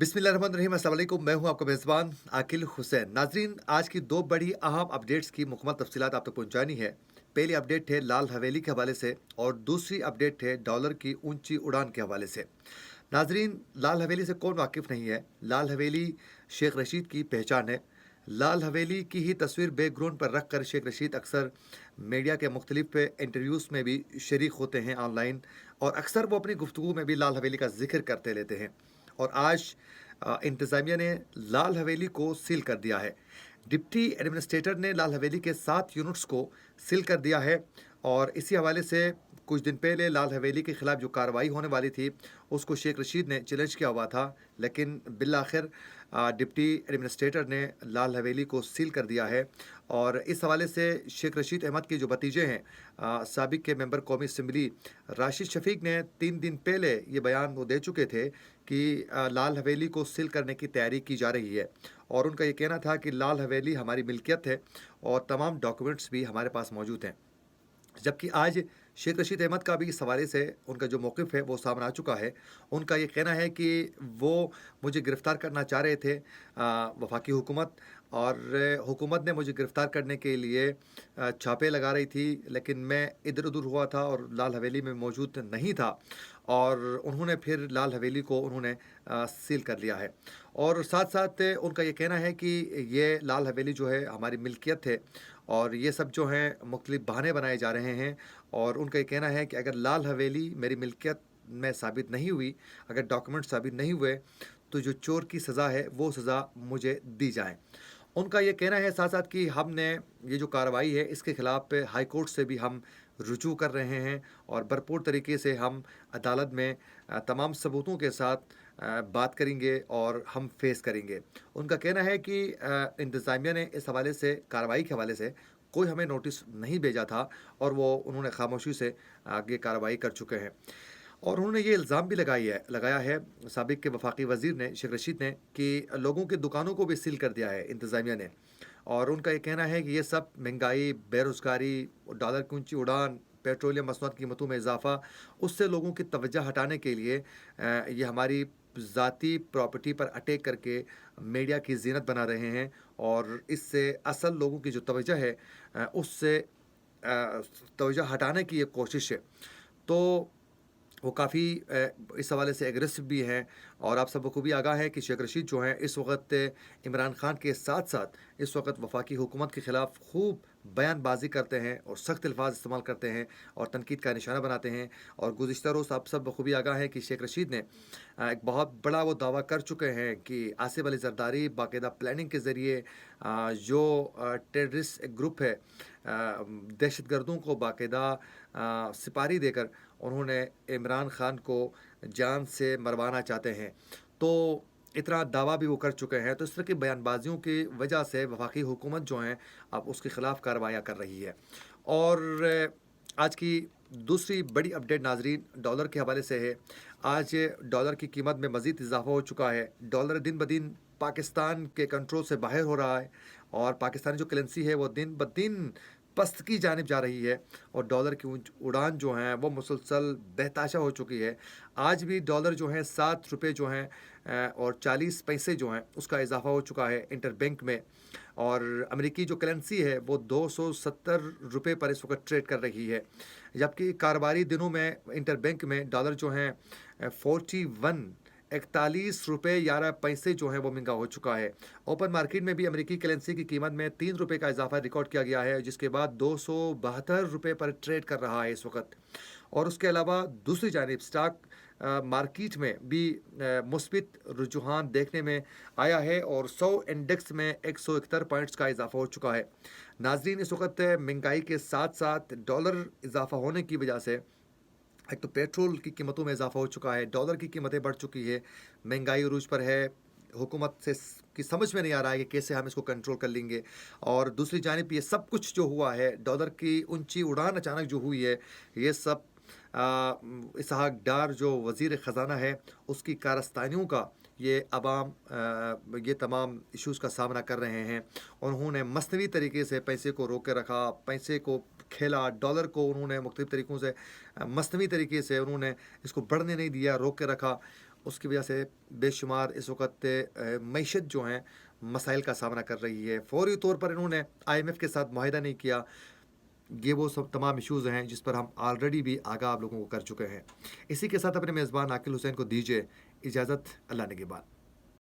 बिस्मिल्लाहिर्रहमानिर्रहीम, अस्सलाम वालेकुम। मैं हूं आपका मेज़बान आकिल हुसैन। नाज़रीन, आज की दो बड़ी अहम अपडेट्स की मुकम्मल तफसीलात आप तक पहुंचानी है। पहली अपडेट है लाल हवेली के हवाले से और दूसरी अपडेट है डॉलर की ऊंची उड़ान के हवाले से। नाज़रीन, लाल हवेली से कौन वाकिफ़ नहीं है। लाल हवेली शेख रशीद की पहचान है। लाल हवेली की ही तस्वीर बैकग्राउंड पर रख कर शेख रशीद अक्सर मीडिया के मुख्तलिफ इंटरव्यूज़ में भी शरीक होते हैं ऑनलाइन, और अक्सर वो अपनी गुफ्तगू में भी लाल हवेली का जिक्र करते रहते हैं। और आज इंतज़ामिया ने लाल हवेली को सील कर दिया है। डिप्टी एडमिनिस्ट्रेटर ने लाल हवेली के 7 यूनिट्स को सील कर दिया है। और इसी हवाले से कुछ दिन पहले लाल हवेली के ख़िलाफ़ जो कार्रवाई होने वाली थी, उसको शेख रशीद ने चैलेंज किया हुआ था, लेकिन बिल-आखिर डिप्टी एडमिनिस्ट्रेटर ने लाल हवेली को सील कर दिया है। और इस हवाले से शेख रशीद अहमद के जो भतीजे हैं, साबिक़ के मेंबर कौमी असम्बली राशिद शफ़ीक ने 3 दिन पहले ये बयान वो दे चुके थे कि लाल हवेली को सील करने की तैयारी की जा रही है। और उनका ये कहना था कि लाल हवेली हमारी मिल्कियत है और तमाम डॉक्यूमेंट्स भी हमारे पास मौजूद हैं। जबकि आज शेख रशीद अहमद का भी इस हवाले से उनका जो मौक़िफ़ है वो सामने आ चुका है। उनका ये कहना है कि वो मुझे गिरफ़्तार करना चाह रहे थे, वफ़ाकी हुकूमत, और हुकूमत ने मुझे गिरफ़्तार करने के लिए छापे लगा रही थी, लेकिन मैं इधर-उधर हुआ था और लाल हवेली में मौजूद नहीं था, और उन्होंने फिर लाल हवेली को उन्होंने सील कर लिया है। और साथ-साथ उनका ये कहना है कि ये लाल हवेली जो है हमारी मिल्कियत है, और ये सब जो हैं मुख्तलिफ़ बहाने बनाए जा रहे हैं। और उनका ये कहना है कि अगर लाल हवेली मेरी मिल्कियत में साबित नहीं हुई, अगर डॉक्यूमेंट साबित नहीं हुए, तो जो चोर की सज़ा है वो सज़ा मुझे दी जाए। उनका ये कहना है साथ-साथ कि हमने ये जो कार्रवाई है इसके ख़िलाफ़ हाई कोर्ट से भी हम रुजू कर रहे हैं, और भरपूर तरीके से हम अदालत में तमाम सबूतों के साथ बात करेंगे और हम फ़ेस करेंगे। उनका कहना है कि इंतज़ामिया ने इस हवाले से, कार्रवाई के हवाले से कोई हमें नोटिस नहीं भेजा था, और वो उन्होंने खामोशी से आगे कार्रवाई कर चुके हैं। और उन्होंने ये इल्ज़ाम भी लगाया है साबिक़ के वफ़ाकी वज़ीर ने, शेख रशीद ने, कि लोगों की दुकानों को भी सील कर दिया है इंतज़ामिया ने। और उनका ये कहना है कि ये सब महंगाई, बेरोज़गारी, डॉलर की ऊँची उड़ान, पेट्रोलियम मसनूआत की कीमतों में इज़ाफ़ा, उससे लोगों की तवज्जो हटाने के लिए ये हमारी ज़ाती प्रॉपर्टी पर अटैक करके मीडिया की ज़ीनत बना रहे हैं, और इससे असल लोगों की जो तवज्जो है उससे तवज्जो हटाने की ये कोशिश है। तो वो काफ़ी इस हवाले से एग्रेसिव भी हैं। और आप सब बखूबी आगाह हैं कि शेख रशीद जो हैं इस वक़्त इमरान खान के साथ-साथ इस वक़्त वफ़ाकी हुकूमत के ख़िलाफ़ खूब बयानबाज़ी करते हैं और सख्त अल्फ़ाज़ इस्तेमाल करते हैं और तनकीद का निशाना बनाते हैं। और गुज़िश्ता रोज़ आप सब बखूबी आगाह हैं कि शेख रशीद ने एक बहुत बड़ा वो दावा कर चुके हैं कि आसिफ़ अली ज़रदारी बाकायदा प्लानिंग के ज़रिए जो टेररिस्ट एक ग्रुप है, दहशतगर्दों को बाकायदा सिपारी देकर उन्होंने इमरान खान को जान से मरवाना चाहते हैं। तो इतना दावा भी वो कर चुके हैं। तो इस तरह की बयानबाज़ियों की वजह से वफ़ाकी हुकूमत जो है अब उसके ख़िलाफ़ कार्रवाइयाँ कर रही है। और आज की दूसरी बड़ी अपडेट नाज़रीन डॉलर के हवाले से है। आज डॉलर की कीमत में मज़ीद इज़ाफ़ा हो चुका है। डॉलर दिन-ब-दिन पाकिस्तान के कंट्रोल से बाहर हो रहा है, और पाकिस्तानी जो करेंसी है वो दिन-ब-दिन पस्त की जानिब जा रही है, और डॉलर की उड़ान जो है वो मुसलसल बेतहाशा हो चुकी है। आज भी डॉलर जो है ₹7 जो हैं और 40 पैसे जो हैं उसका इज़ाफ़ा हो चुका है इंटरबैंक में। और अमेरिकी जो करेंसी है वो ₹270 पर इस वक़्त ट्रेड कर रही है। जबकि कारोबारी दिनों में इंटरबैंक में डॉलर जो हैं 41 ₹41.11 जो है वो महँगा हो चुका है। ओपन मार्केट में भी अमेरिकी करेंसी की कीमत में ₹3 का इज़ाफ़ा रिकॉर्ड किया गया है, जिसके बाद ₹272 पर ट्रेड कर रहा है इस वक़्त। और उसके अलावा दूसरी जानिब स्टॉक मार्केट में भी मुस्बित रुझान देखने में आया है, और 100 इंडेक्स में 171 पॉइंट्स का इज़ाफ़ा हो चुका है। नाज़रीन, इस वक़्त महँगाई के साथ-साथ डॉलर इज़ाफ़ा होने की वजह से एक तो पेट्रोल की कीमतों में इज़ाफ़ा हो चुका है, डॉलर की कीमतें बढ़ चुकी है, महंगाई अरूज पर है, हुकूमत से की समझ में नहीं आ रहा है कि कैसे हम इसको कंट्रोल कर लेंगे। और दूसरी जानिब ये सब कुछ जो हुआ है, डॉलर की ऊँची उड़ान अचानक जो हुई है, ये सब इसहाक डार जो वज़ीर ख़ज़ाना है, उसकी कारस्तानियों का ये ये तमाम इश्यूज़ का सामना कर रहे हैं। उन्होंने मसनवी तरीके से पैसे को रोक के रखा, पैसे को खेला, डॉलर को उन्होंने मुख्तलिफ़ तरीक़ों से मसनवी तरीके से उन्होंने इसको बढ़ने नहीं दिया, रोक के रखा। اس کی وجہ سے بے شمار اس وقت معیشت جو ہیں مسائل کا سامنا کر رہی ہے. فوری طور پر انہوں نے IMF کے ساتھ معاہدہ نہیں کیا. یہ وہ سب تمام ایشوز ہیں جس پر ہم آلریڈی بھی آگاہ آپ لوگوں کو کر چکے ہیں. اسی کے ساتھ اپنے میزبان عاقل حسین کو دیجیے اجازت. اللہ نگہبان.